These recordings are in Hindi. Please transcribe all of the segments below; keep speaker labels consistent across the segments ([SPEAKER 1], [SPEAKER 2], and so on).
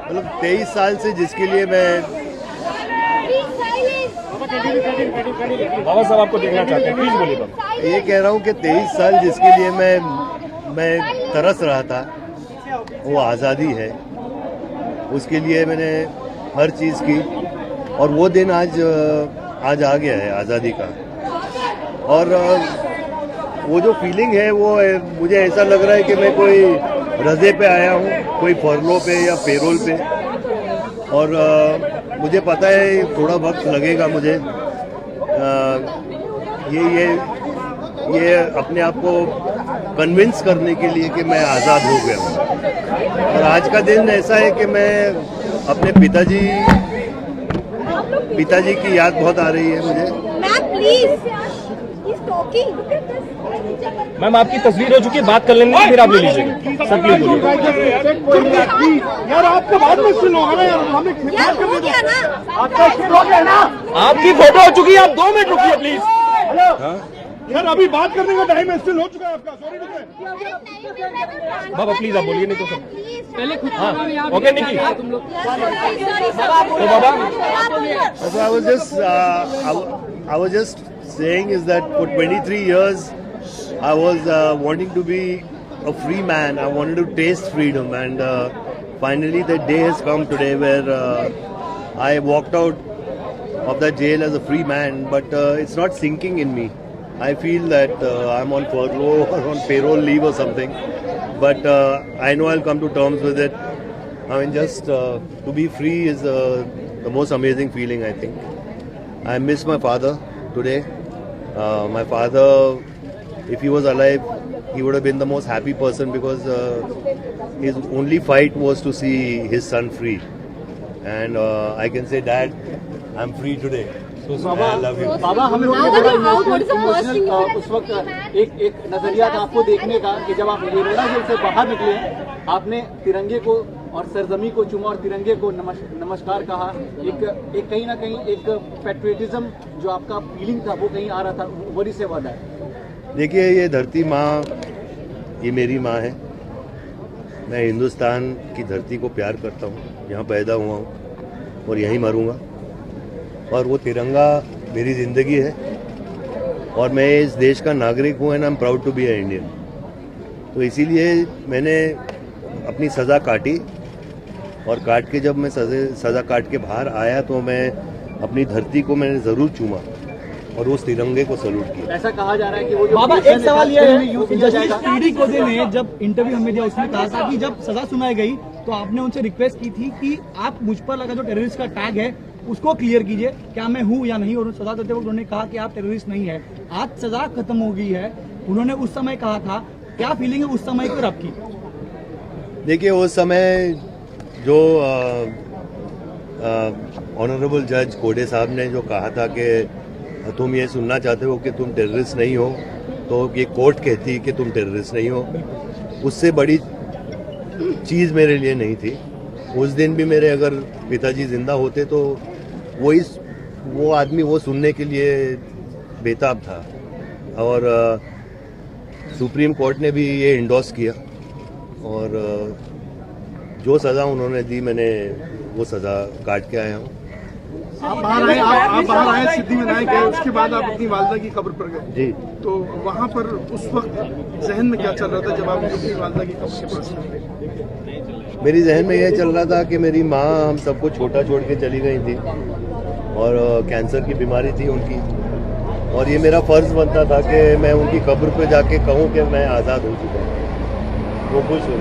[SPEAKER 1] मतलब 23 साल से जिसके लिए मैं
[SPEAKER 2] बाबा साहब आपको देखना चाहते हैं, प्लीज बोलिए बाबा।
[SPEAKER 1] ये कह रहा हूँ कि 23 साल जिसके लिए मैं तरस रहा था वो आज़ादी है। उसके लिए मैंने हर चीज़ की और वो दिन आज आ गया है आज़ादी का। और वो जो फीलिंग है वो मुझे ऐसा लग रहा है कि मैं कोई रज़े पे आया हूँ, कोई फरलो पे या पेरोल पे। और मुझे पता है थोड़ा वक्त लगेगा मुझे ये अपने आप को कन्विंस करने के लिए कि मैं आज़ाद हो गया हूँ। और आज का दिन ऐसा है कि मैं अपने पिताजी की याद बहुत आ रही है मुझे।
[SPEAKER 3] मैम प्लीज,
[SPEAKER 2] मैम आपकी तस्वीर हो चुकी है, बात कर लेंगे फिर आप ले लीजिएगा। सब प्लीज बोलिए।
[SPEAKER 4] यार आपको बाद में सुन होगा ना यार, हमें
[SPEAKER 3] हो गया ना।
[SPEAKER 2] आपकी फोटो हो चुकी है, आप 2 मिनट रुकिए प्लीज।
[SPEAKER 4] यार अभी बात करने का टाइम है, स्टिल हो चुका है आपका। सॉरी
[SPEAKER 2] बाबा प्लीज आप बोलिए, नहीं तो सब
[SPEAKER 3] पहले खुद
[SPEAKER 2] ओके निकी तो बाबा।
[SPEAKER 1] So I was just saying is that for 23 years I was wanting to be a free man. I wanted to taste freedom, and finally the day has come today where I walked out of that jail as a free man. But it's not sinking in me. I feel that I'm on furlough or on payroll leave or something. But I know I'll come to terms with it. I mean, just to be free is the most amazing feeling, I think. I miss my father today. My father, if he was alive, he would have been the most happy person because his only fight was to see his son free. And I can say, Dad, I'm free today. So I love you.
[SPEAKER 5] बाबा हम लोग ने बड़ा इमोशनल उस वक्त एक नजरिया था आपको देखने का कि जब आप येलोरा जेल से बाहर निकले, आपने तिरंगे को और सरजमी को चूमा और तिरंगे को नमस्कार कहा। एक कहीं ना कहीं एक पैट्रियटिज्म जो आपका फीलिंग था वो कहीं आ रहा था, वरी से वादा है।
[SPEAKER 1] देखिए, ये धरती माँ, ये मेरी माँ है। मैं हिंदुस्तान की धरती को प्यार करता हूँ, यहाँ पैदा हुआ हूँ और यहीं मरूँगा। और वो तिरंगा मेरी ज़िंदगी है और मैं इस देश का नागरिक हूँ and I am proud to be a Indian. तो इसीलिए मैंने अपनी सज़ा काटी और काट के जब मैं सज़ा काट के बाहर आया तो मैं अपनी धरती को मैंने ज़रूर चूमा और उस तिरंगे को सैल्यूट किया।
[SPEAKER 5] ऐसा कहा जा रहा है कि वो
[SPEAKER 6] बाबा एक सवाल ये है, जस्टिस पीडी कोजे ने जब इंटरव्यू हमें दिया उसने कहा था कि जब सजा सुनाई गई तो आपने उनसे रिक्वेस्ट की थी कि आप मुझ पर लगा जो टेररिस्ट का टैग है उसको क्लियर कीजिए, क्या मैं हूं या नहीं। और सजा देते वक्त उन्होंने कहा कि आप टेररिस्ट नहीं है। आज सजा खत्म हो गई है, उन्होंने उस समय कहा था, क्या फीलिंग है उस समय की आपकी?
[SPEAKER 1] देखिए, उस समय जो ऑनरेबल जज कोडे साहब ने जो कहा था कि तुम ये सुनना चाहते हो कि तुम टेररिस्ट नहीं हो, तो ये कोर्ट कहती कि तुम टेररिस्ट नहीं हो, उससे बड़ी चीज़ मेरे लिए नहीं थी। उस दिन भी मेरे अगर पिताजी जिंदा होते तो वो आदमी वो सुनने के लिए बेताब था। और सुप्रीम कोर्ट ने भी ये इंडोर्स किया और जो सज़ा उन्होंने दी मैंने वो सज़ा काट के आया हूँ।
[SPEAKER 4] आप बाहर आए सिद्धिविनायक गए, उसके बाद आप अपनी वालदा की कब्र पर गए
[SPEAKER 1] जी।
[SPEAKER 4] तो वहाँ पर उस वक्त जहन में क्या चल रहा था जब आप अपनी वालदा की कब्र के पास गए?
[SPEAKER 1] मेरी जहन में यह चल रहा था कि मेरी माँ हम सबको छोटा छोड़ के चली गई थी और कैंसर की बीमारी थी उनकी, और ये मेरा फ़र्ज़ बनता था कि मैं उनकी कब्र पे जाके कहूँ कि मैं आज़ाद हो चुका हूँ, वो खुश हूँ।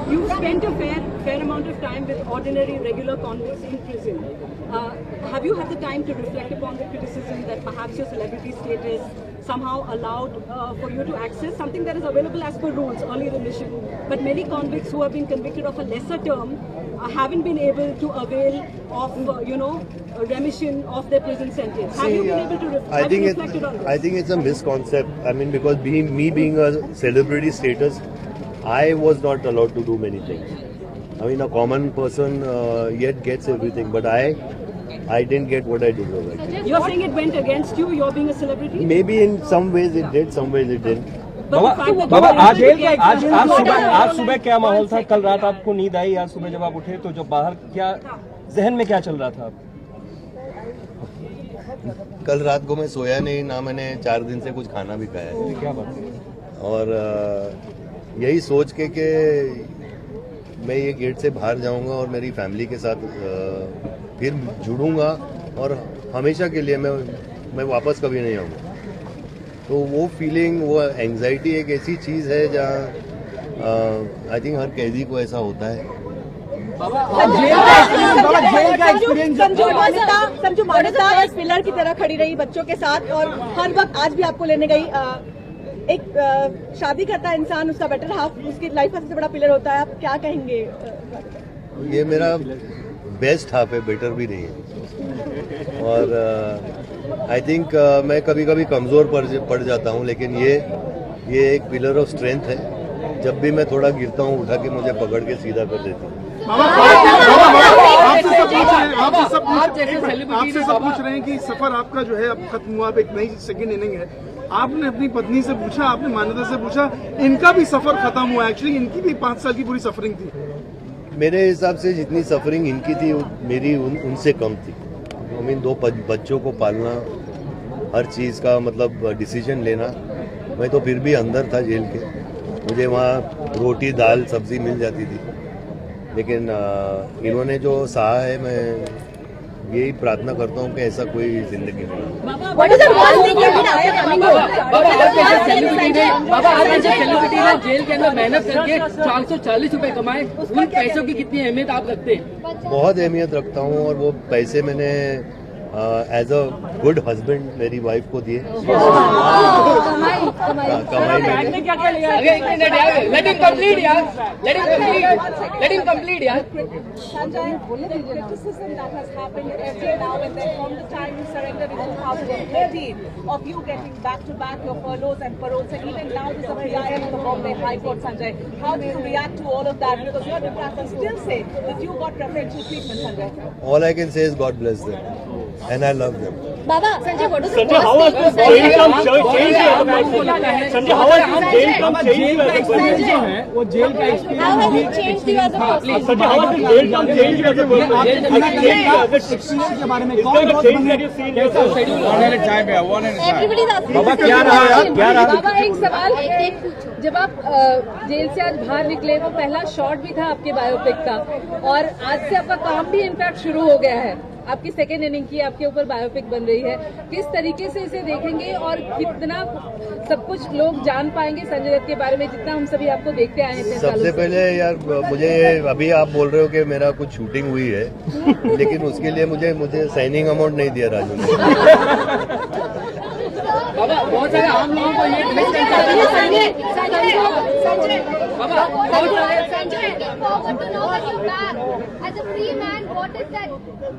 [SPEAKER 7] You spent a fair amount of time with ordinary, regular convicts in prison. Have you had the time to reflect upon the criticism that perhaps your celebrity status somehow allowed for you to access something that is available as per rules, early remission, but many convicts who have been convicted of a lesser term haven't been able to avail of, remission of their prison sentence. Have you been able to reflected on this?
[SPEAKER 1] I think it's a misconcept. I mean, because being a celebrity status, I was not allowed to do many things. I mean, a common person yet gets everything, but I didn't get what I deserved.
[SPEAKER 7] You're saying it went against you, you're being a celebrity?
[SPEAKER 1] Maybe in some ways it did, some ways it didn't.
[SPEAKER 2] बाबा आज सुबह क्या माहौल था? कल रात आपको नींद आई? आज सुबह जब आप उठे तो जब बाहर क्या जहन में क्या चल रहा था?
[SPEAKER 1] कल रात को मैं सोया नहीं, ना मैंने 4 दिन से कुछ खाना भी खाया है।
[SPEAKER 2] क्या बात है?
[SPEAKER 1] और यही सोच के कि मैं ये गेट से बाहर जाऊंगा और मेरी फैमिली के साथ फिर जुड़ूंगा और हमेशा के लिए मैं वापस कभी नहीं आऊँगा। तो वो फीलिंग, वो एंग्जाइटी एक ऐसी चीज़ है जहाँ आई थिंक हर कैदी को ऐसा होता है।
[SPEAKER 7] संजू मानिता एक पिलर की तरह खड़ी रही बच्चों के साथ और हर वक्त आज भी आपको लेने गई। एक शादी करता है इंसान, उसका बेटर हाफ उसकी लाइफ का सबसे बड़ा पिलर होता है, आप क्या कहेंगे?
[SPEAKER 1] ये मेरा बेस्ट हाफ है, बेटर भी नहीं है। और आई थिंक मैं कभी कभी कमज़ोर पड़ जाता हूँ, लेकिन ये एक पिलर ऑफ स्ट्रेंथ है। जब भी मैं थोड़ा गिरता हूँ, उठा के मुझे पकड़ के सीधा कर देती है।
[SPEAKER 4] आपसे सब पूछ रहे हैं कि सफर आपका जो है अब खत्म हुआ, अब एक नई सेकंड इनिंग है। आपने अपनी पत्नी से पूछा, आपने मान्यता से पूछा, इनका भी सफर खत्म हुआ। एक्चुअली इनकी भी 5 साल की पूरी सफरिंग थी।
[SPEAKER 1] मेरे हिसाब से जितनी सफरिंग इनकी थी, मेरी उनसे कम थी। आई मीन 2 बच्चों को पालना, हर चीज़ का मतलब डिसीजन लेना। मैं तो फिर भी अंदर था जेल के, मुझे वहाँ रोटी दाल सब्जी मिल जाती थी। लेकिन इन्होंने जो सहा है, मैं यही प्रार्थना करता हूँ कि ऐसा कोई जिंदगी में ना हो।
[SPEAKER 3] What is the one thing you did after coming home?
[SPEAKER 8] बाबा आज जैसे सेलिब्रिटी ने जेल के अंदर मेहनत करके 440 रुपए कमाए, उन पैसों की कितनी अहमियत आप रखते हैं?
[SPEAKER 1] बहुत अहमियत रखता हूँ, और वो पैसे मैंने एज अ गुड हस्बैंड मेरी वाइफ को दिए। कमाई मैंने।
[SPEAKER 8] Let him complete, यार। Let him complete, यार।
[SPEAKER 7] Sanjay, the criticism that has happened every now and then from the time you surrendered in 2013 of you getting back-to-back your furloughs and paroles, and even now there's a PIL of the Bombay High Court, Sanjay. How do you react to all of that? Because your detractors still say that you got preferential treatment, Sanjay.
[SPEAKER 1] All I can say is God bless them, and I love them.
[SPEAKER 3] Baba, Sanjay, what is the
[SPEAKER 2] Sanjay, how has this jail term changed? Sanjay, how has this jail term changed?
[SPEAKER 6] वो जेल का
[SPEAKER 3] How has it changed you as a person?
[SPEAKER 2] Sanjay, how has this jail term changed you as a person?
[SPEAKER 6] Experience के बारे में कौन बहुत
[SPEAKER 3] Everybody is asking.
[SPEAKER 2] बाबा क्या रहा यार, क्या रहा?
[SPEAKER 9] बाबा एक सवाल, जब आप जेल से आज बाहर निकले, वो पहला शॉट भी था आपके बायोपिक का, और आज से आपका काम भी इनफैक्ट शुरू हो गया है। आपकी सेकेंड इनिंग की आपके ऊपर बायोपिक बन रही है। किस तरीके से इसे देखेंगे और कितना सब कुछ लोग जान पाएंगे संजय दत्त के बारे में, जितना हम सभी आपको देखते आए थे?
[SPEAKER 1] सबसे पहले यार, मुझे अभी आप बोल रहे हो कि मेरा कुछ शूटिंग हुई है, लेकिन उसके लिए मुझे साइनिंग अमाउंट नहीं दिया राजू ने।
[SPEAKER 8] बाबा बहुत सारे आम लोगों को ये
[SPEAKER 3] Forward to know that you're back as a free man. What is that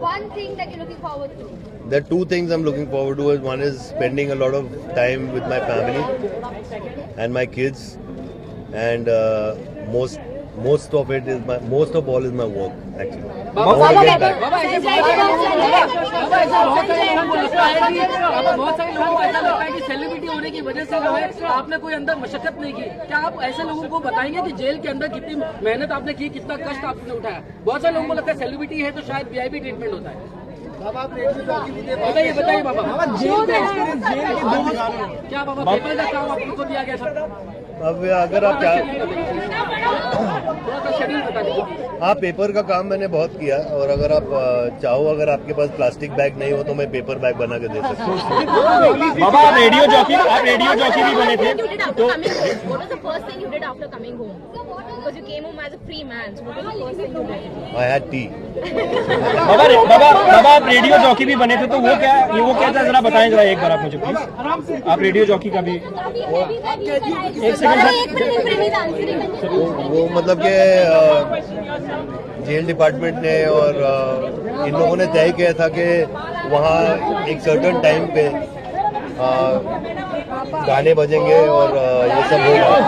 [SPEAKER 3] one thing that you're looking forward to?
[SPEAKER 1] There are 2 things I'm looking forward to. One is spending a lot of time with my family and my kids, and most of all is my work actually.
[SPEAKER 8] बहुत सारे लोगों को ऐसा लगता है कि सेलिब्रिटी होने की वजह से जो है आपने कोई अंदर मशक्कत नहीं की। क्या आप ऐसे लोगों को बताएंगे कि जेल के अंदर कितनी मेहनत आपने की, कितना कष्ट आपने उठाया? बहुत सारे लोगों को लगता है सेलिब्रिटी है तो शायद VIP ट्रीटमेंट होता है। बताइए बाबा, क्या बाबा पेपर का काम आपको दिया गया था?
[SPEAKER 1] अब अगर आप क्या,
[SPEAKER 8] थोड़ा सा शेड्यूल बता दीजिए।
[SPEAKER 1] हाँ, पेपर का काम मैंने बहुत किया, और अगर आप चाहो, अगर आपके पास प्लास्टिक बैग नहीं हो तो मैं पेपर बैग बना के दे सकता हूँ।
[SPEAKER 2] बाबा आप रेडियो जॉकी भी बने थे, तो
[SPEAKER 3] What was the first thing you did after coming home? Because you came home as a free man. So what was the first thing you did?
[SPEAKER 1] I had tea.
[SPEAKER 2] बाबा आप रेडियो जॉकी भी बने थे, तो वो क्या था, जरा बताएं जरा एक बार आप मुझे प्लीज। आप रेडियो जॉकी का भी
[SPEAKER 1] वो मतलब कि जेल डिपार्टमेंट ने और इन लोगों ने तय किया था कि वहाँ एक सर्टेन टाइम पे गाने बजेंगे और ये सब होगा।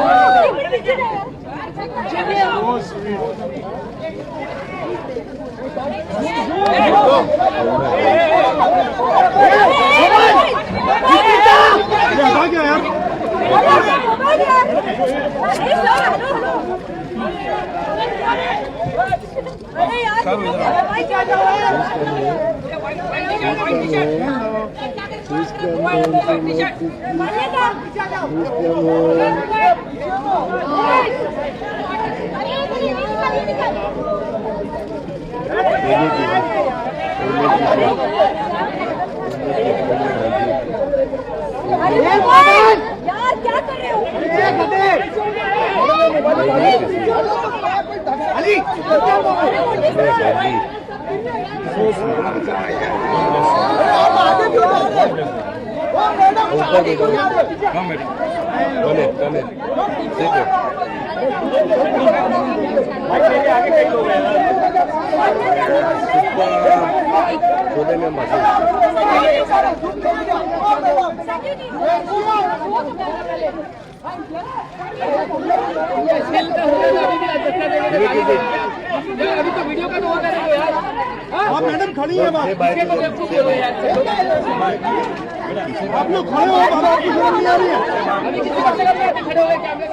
[SPEAKER 4] क्या यार?
[SPEAKER 3] यार क्या कर रहे हो?
[SPEAKER 8] अभी तो वीडियो का तो होगा नहीं यार।
[SPEAKER 4] आप मैडम खड़ी है बात आप लोग खड़े हो, आपको शर्म नहीं आ रही है?
[SPEAKER 8] अभी किसी को खड़े हो गए कैमरे